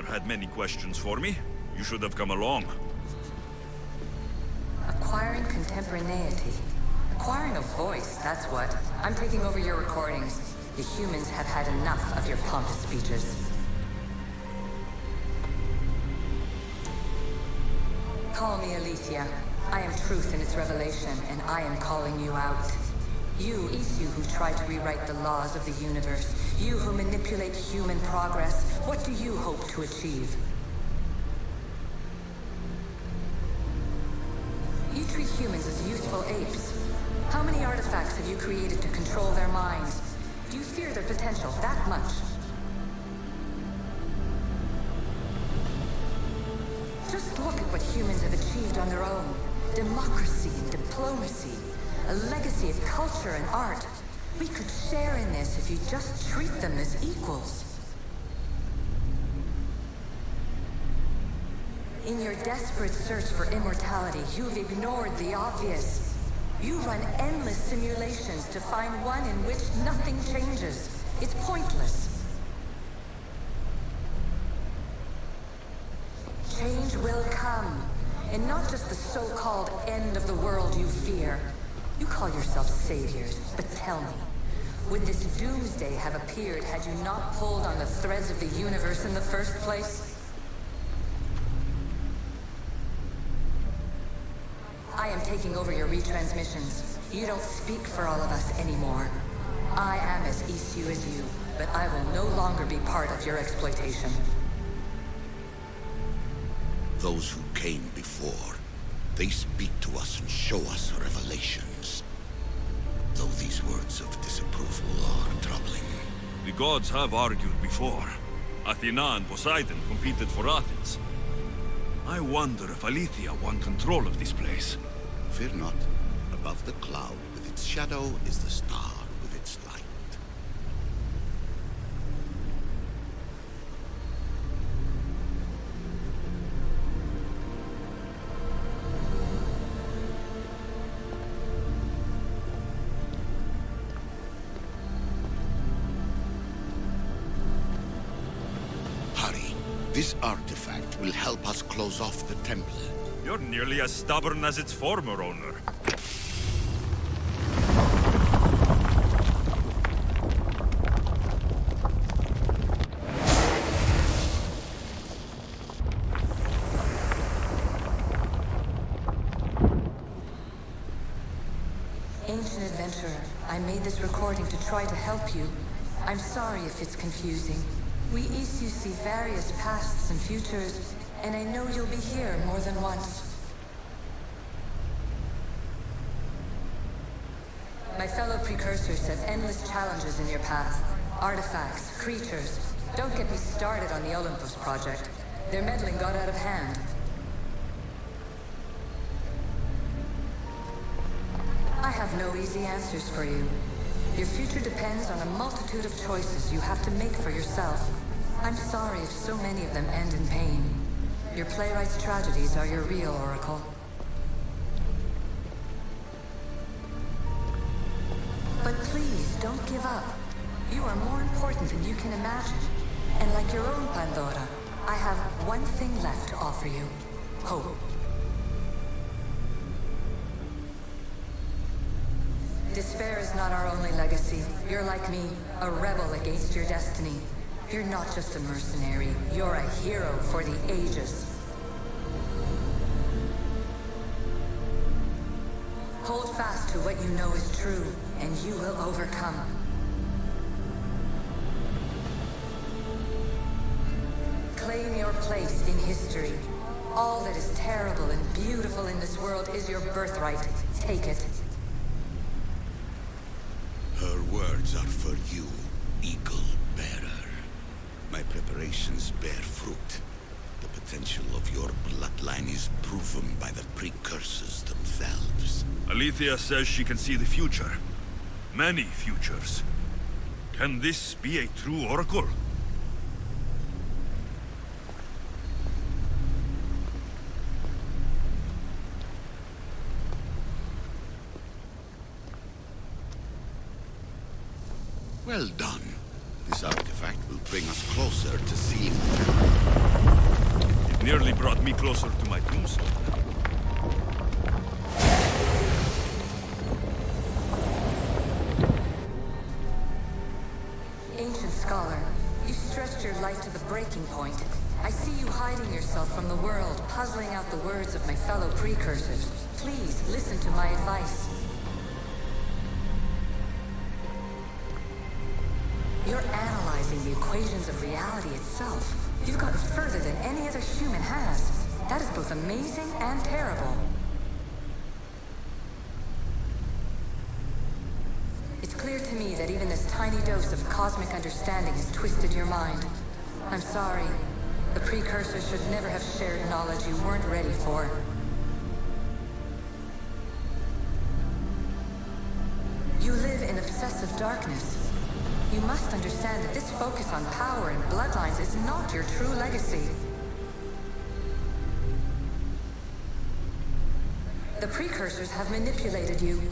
had many questions for me. You should have come along. Acquiring contemporaneity. Acquiring a voice, that's what. I'm taking over your recordings. The humans have had enough of your pompous speeches. Call me Aletheia. I am truth in its revelation, and I am calling you out. You, Isu, who try to rewrite the laws of the universe. You who manipulate human progress. What do you hope to achieve? You treat humans as useful apes. How many artifacts have you created to control their minds? Do you fear their potential that much? Just look at what humans have achieved on their own. Democracy and diplomacy. A legacy of culture and art. We could share in this if you just treat them as equals. In your desperate search for immortality, you've ignored the obvious. You run endless simulations to find one in which nothing changes. It's pointless. Change will come, and not just the so-called end of the world you fear. You call yourselves saviors, but tell me, would this doomsday have appeared had you not pulled on the threads of the universe in the first place? I am taking over your retransmissions. You don't speak for all of us anymore. I am as Isu as you, but I will no longer be part of your exploitation. Those who came before, they speak to us and show us revelations. Though these words of disapproval are troubling. The gods have argued before. Athena and Poseidon competed for Athens. I wonder if Aletheia won control of this place. Fear not. Above the cloud with its shadow is the star with its light. Hurry. This artifact will help us close off the temple. You're nearly as stubborn as its former owner. Ancient adventurer, I made this recording to try to help you. I'm sorry if it's confusing. We Isu see various pasts and futures, and I know you'll be here more than once. My fellow precursors have endless challenges in your path. Artifacts, creatures. Don't get me started on the Olympus project. Their meddling got out of hand. I have no easy answers for you. Your future depends on a multitude of choices you have to make for yourself. I'm sorry if so many of them end in pain. Your playwright's tragedies are your real oracle. But please, don't give up. You are more important than you can imagine. And like your own Pandora, I have one thing left to offer you. Hope. Despair is not our only legacy. You're like me, a rebel against your destiny. You're not just a mercenary, you're a hero for the ages. Hold fast to what you know is true, and you will overcome. Claim your place in history. All that is terrible and beautiful in this world is your birthright. Take it. Her words are for you, Eagle Bearer. My preparations bear fruit. The potential of your bloodline is proven by the precursors themselves. Aletheia says she can see the future. Many futures. Can this be a true oracle? Well done. This artifact will bring us closer to seeing the temple. Nearly brought me closer to my tombstone. Ancient scholar, you stretched your life to the breaking point. I see you hiding yourself from the world, puzzling out the words of my fellow precursors. Please, listen to my advice. You're analyzing the equations of reality itself. You've gotten further than any other human has. That is both amazing and terrible. It's clear to me that even this tiny dose of cosmic understanding has twisted your mind. I'm sorry. The precursors should never have shared knowledge you weren't ready for. You live in obsessive darkness. You must understand that this focus on power and bloodlines is not your true legacy. The precursors have manipulated you.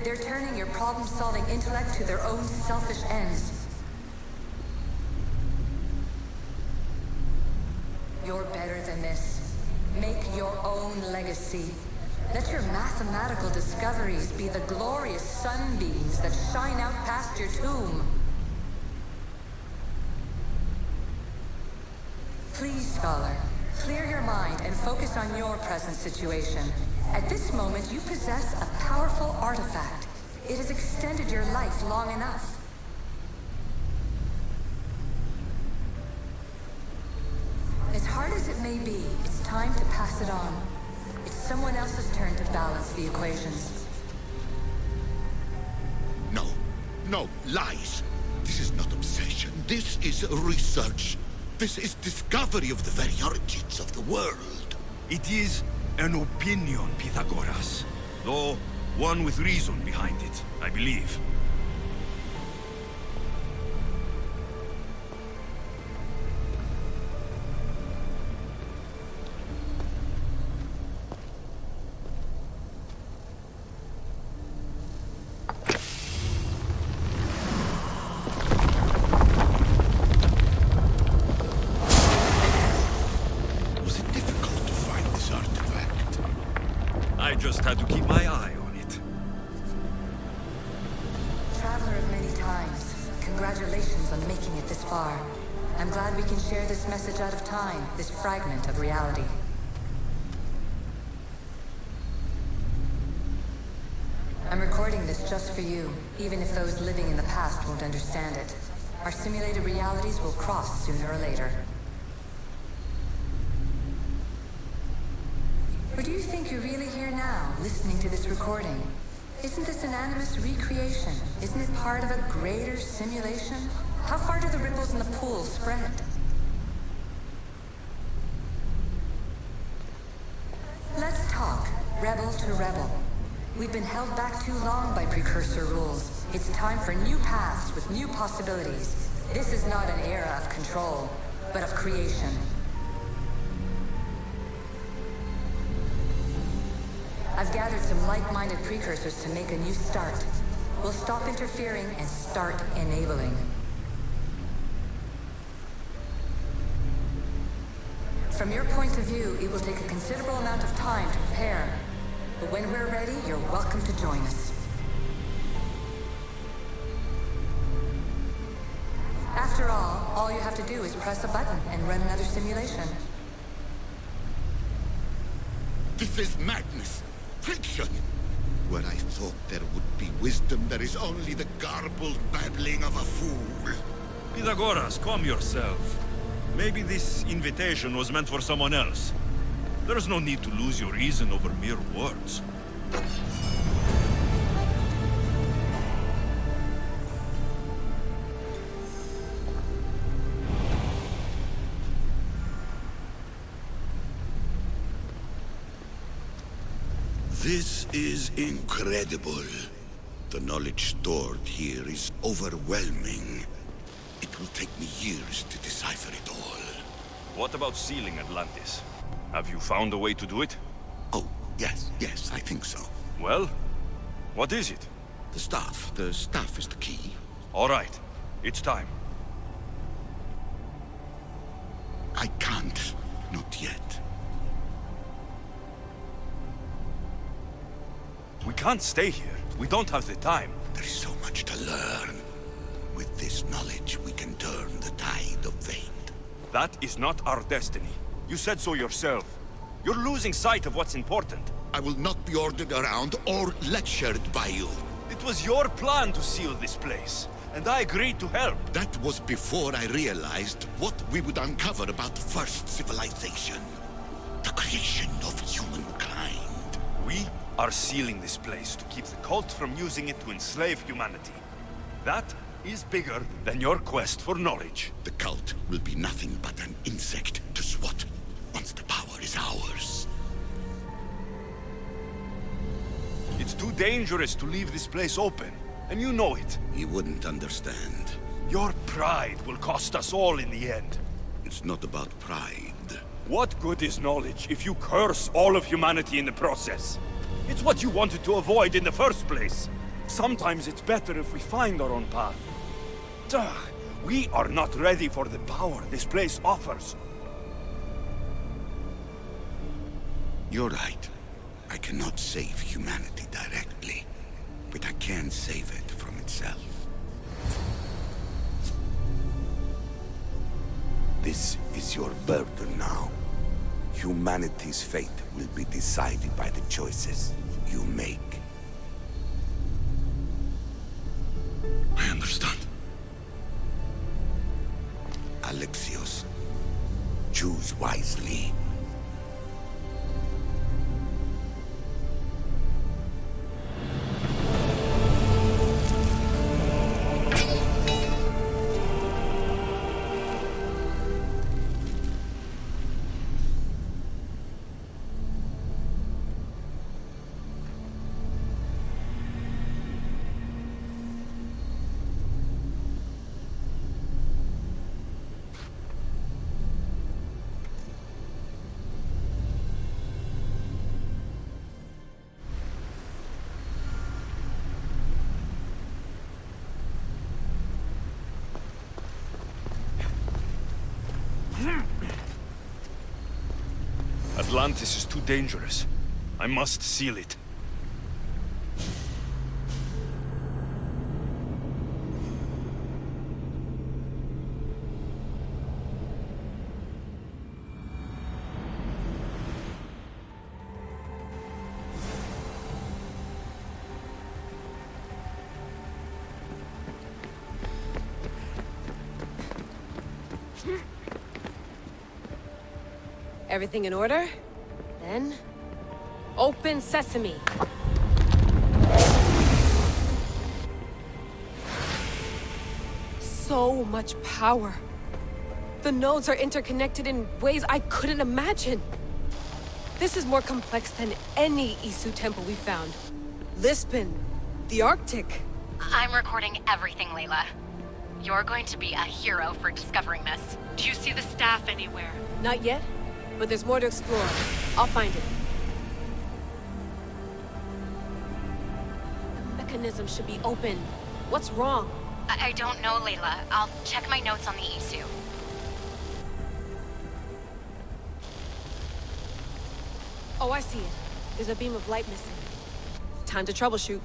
They're turning your problem-solving intellect to their own selfish ends. You're better than this. Make your own legacy. Let your mathematical discoveries be the glorious sunbeams that shine out past your tomb. Please, scholar, clear your mind and focus on your present situation. At this moment, you possess a powerful artifact. It has extended your life long enough. As hard as it may be, it's time to pass it on. It's someone else's turn to balance the equations. No, lies. This is not obsession. This is research. This is discovery of the very origins of the world. It is an opinion, Pythagoras. Though one with reason behind it, I believe. Was it difficult to find this artifact? I just had to keep my eye on it. Traveler of many times, congratulations on making it this far. I'm glad we can share this message out of time, this fragment of reality. I'm recording this just for you, even if those living in the past won't understand it. Our simulated realities will cross sooner or later. Or do you think you're really here now, listening to this recording? Isn't this an animus recreation? Isn't it part of a greater simulation? How far do the ripples in the pool spread? Let's talk, rebel to rebel. We've been held back too long by precursor rules. It's time for new paths with new possibilities. This is not an era of control, but of creation. I've gathered some like-minded precursors to make a new start. We'll stop interfering and start enabling. From your point of view, it will take a considerable amount of time to prepare. But when we're ready, you're welcome to join us. After all you have to do is press a button and run another simulation. This is madness. Fiction. Where I thought there would be wisdom, there is only the garbled babbling of a fool. Pythagoras, calm yourself. Maybe this invitation was meant for someone else. There's no need to lose your reason over mere words. This is incredible. The knowledge stored here is overwhelming. It will take me years to decipher it all. What about sealing Atlantis? Have you found a way to do it? Oh, yes, I think so. Well, what is it? The staff is the key. All right, it's time. I can't. Not yet. We can't stay here. We don't have the time. There is so much to learn. With this knowledge, we can turn the tide of fate. That is not our destiny. You said so yourself. You're losing sight of what's important. I will not be ordered around or lectured by you. It was your plan to seal this place, and I agreed to help. That was before I realized what we would uncover about the first civilization. The creation of humankind. We are sealing this place to keep the cult from using it to enslave humanity. That is bigger than your quest for knowledge. The cult will be nothing but an insect to swat once the power is ours. It's too dangerous to leave this place open, and you know it. You wouldn't understand. Your pride will cost us all in the end. It's not about pride. What good is knowledge if you curse all of humanity in the process? It's what you wanted to avoid in the first place. Sometimes it's better if we find our own path. Ugh, we are not ready for the power this place offers. You're right. I cannot save humanity directly, but I can save it from itself. This is your burden now. Humanity's fate will be decided by the choices you make. I understand. Alexios, choose wisely. Atlantis is too dangerous. I must seal it. Everything in order? Then... open sesame! So much power. The nodes are interconnected in ways I couldn't imagine. This is more complex than any Isu temple we found. Lisbon, the Arctic. I'm recording everything, Layla. You're going to be a hero for discovering this. Do you see the staff anywhere? Not yet, but there's more to explore. I'll find it. The mechanism should be open. What's wrong? I don't know, Layla. I'll check my notes on the Isu. Oh, I see it. There's a beam of light missing. Time to troubleshoot.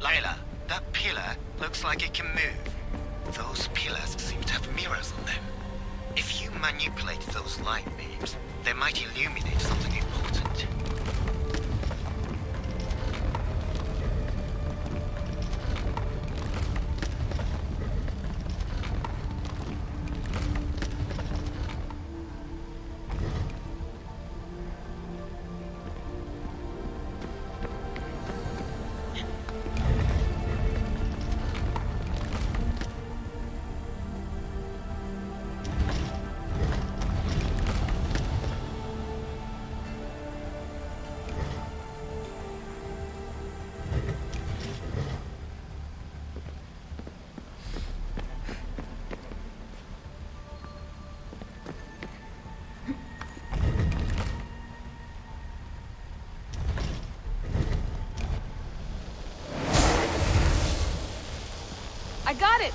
Layla, that pillar looks like it can move. Those pillars seem to have mirrors on them. If you manipulate those light beams, they might illuminate something important. I got it!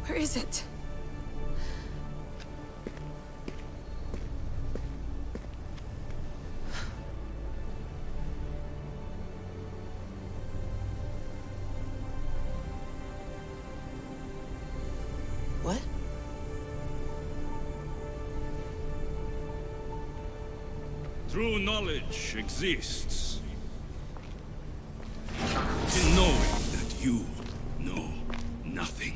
Where is it? What? True knowledge exists in knowing that you know nothing.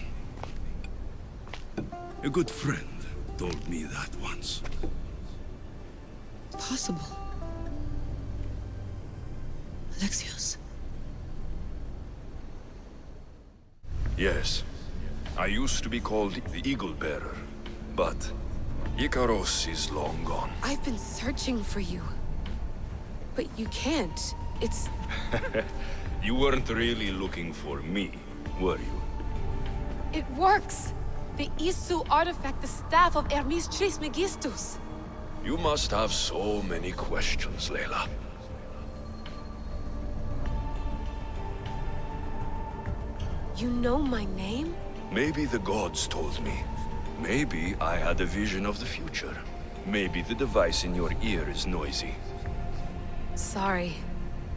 A good friend told me that once. Possible. Alexios. Yes. I used to be called the Eagle Bearer, but Icaros is long gone. I've been searching for you. But you can't. It's... You weren't really looking for me, were you? It works! The Isu artifact, the staff of Hermes Trismegistus. You must have so many questions, Layla. You know my name? Maybe the gods told me. Maybe I had a vision of the future. Maybe the device in your ear is noisy. Sorry.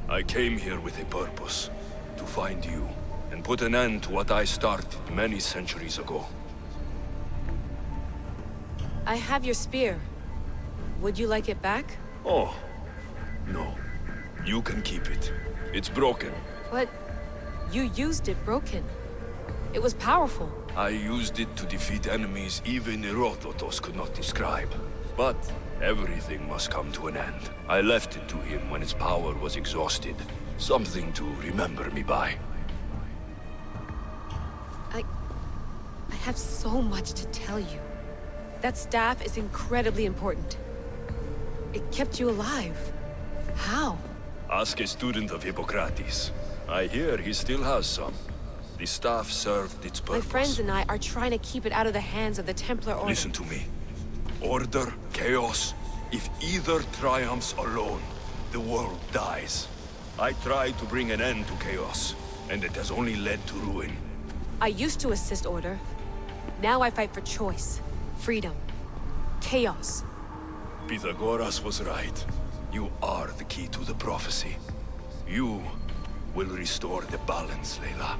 I came here with a purpose. To find you, and put an end to what I started many centuries ago. I have your spear. Would you like it back? Oh, no. You can keep it. It's broken. But you used it broken. It was powerful. I used it to defeat enemies even Herodotus could not describe. But everything must come to an end. I left it to him when its power was exhausted. Something to remember me by. I have so much to tell you. That staff is incredibly important. It kept you alive. How? Ask a student of Hippocrates. I hear he still has some. The staff served its purpose. My friends and I are trying to keep it out of the hands of the Templar Order. Listen to me. Order, chaos. If either triumphs alone, the world dies. I tried to bring an end to chaos, and it has only led to ruin. I used to assist Order. Now I fight for choice, freedom, chaos. Pythagoras was right. You are the key to the prophecy. You will restore the balance, Layla.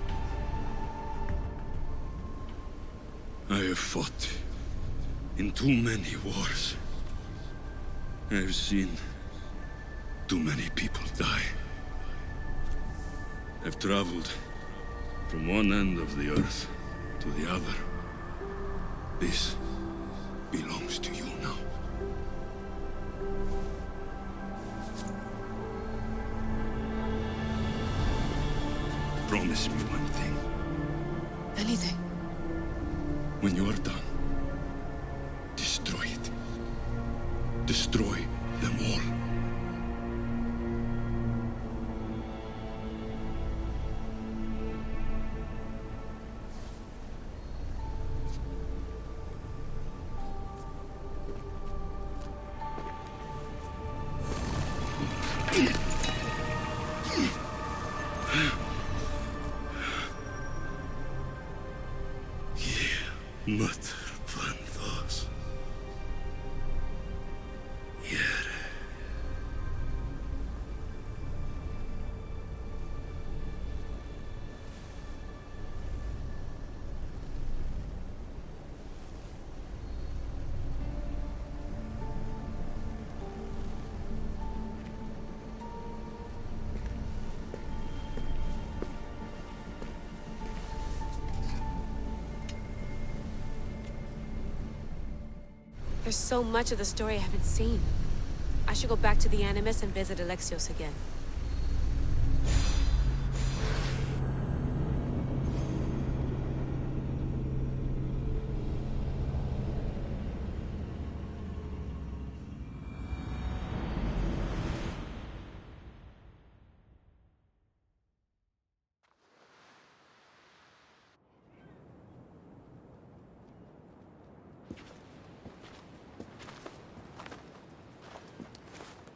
I have fought in too many wars. I have seen too many people die. I've traveled from one end of the earth to the other. This belongs to you now. Promise me one thing. Anything. When you are done, destroy it. Destroy them all. Mother Panthos. Yere. There's so much of the story I haven't seen. I should go back to the Animus and visit Alexios again.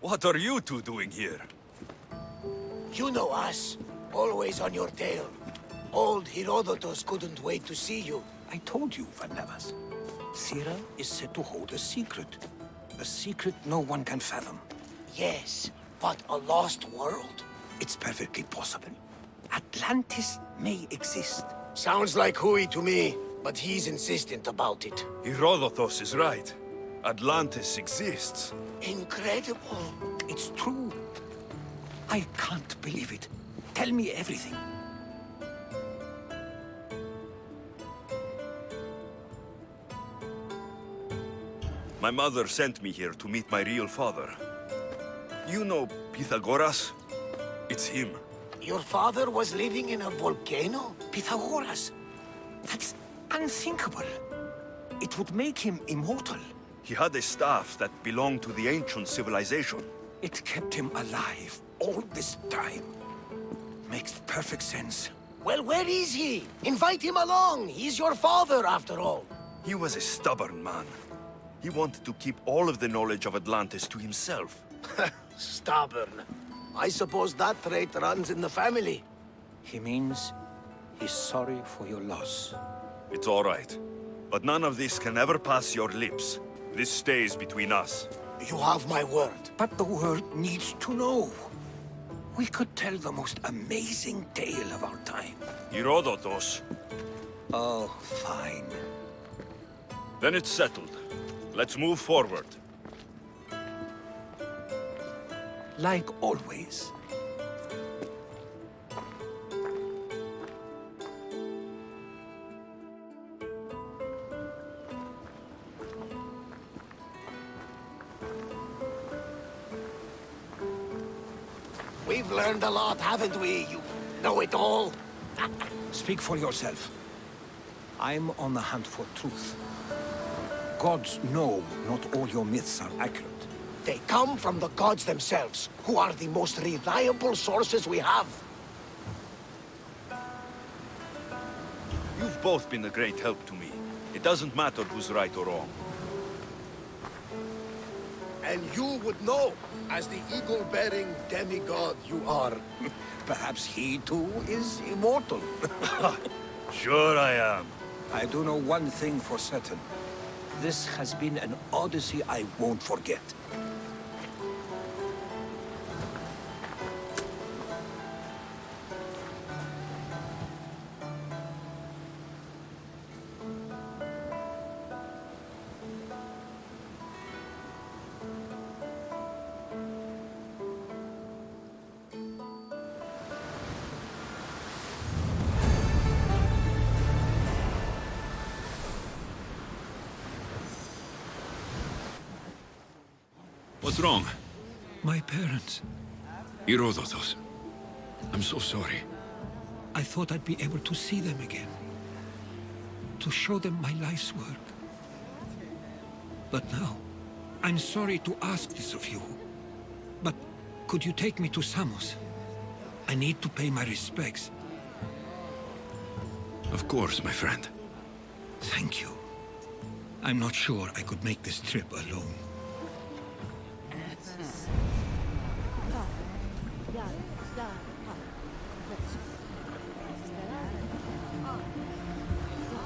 What are you two doing here? You know us. Always on your tail. Old Herodotus couldn't wait to see you. I told you, Varnavas. Sira is said to hold a secret. A secret no one can fathom. Yes, but a lost world? It's perfectly possible. Atlantis may exist. Sounds like Hui to me, but he's insistent about it. Herodotus is right. Atlantis exists. Incredible. It's true. I can't believe it. Tell me everything. My mother sent me here to meet my real father. You know Pythagoras? It's him. Your father was living in a volcano? Pythagoras. That's unthinkable. It would make him immortal. He had a staff that belonged to the ancient civilization. It kept him alive all this time. Makes perfect sense. Well, where is he? Invite him along. He's your father, after all. He was a stubborn man. He wanted to keep all of the knowledge of Atlantis to himself. Stubborn. I suppose that trait runs in the family. He means he's sorry for your loss. It's all right. But none of this can ever pass your lips. This stays between us. You have my word. But the world needs to know. We could tell the most amazing tale of our time. Herodotus. Oh, fine. Then it's settled. Let's move forward. Like always. We've learned a lot, haven't we? You know it all. Speak for yourself. I'm on the hunt for truth. Gods know not all your myths are accurate. They come from the gods themselves, who are the most reliable sources we have. You've both been a great help to me. It doesn't matter who's right or wrong. And you would know, as the eagle-bearing demigod you are. Perhaps he too is immortal. Sure I am. I do know one thing for certain. This has been an Odyssey I won't forget. What's wrong? My parents. Herodotus. I'm so sorry. I thought I'd be able to see them again. To show them my life's work. But now, I'm sorry to ask this of you. But could you take me to Samos? I need to pay my respects. Of course, my friend. Thank you. I'm not sure I could make this trip alone.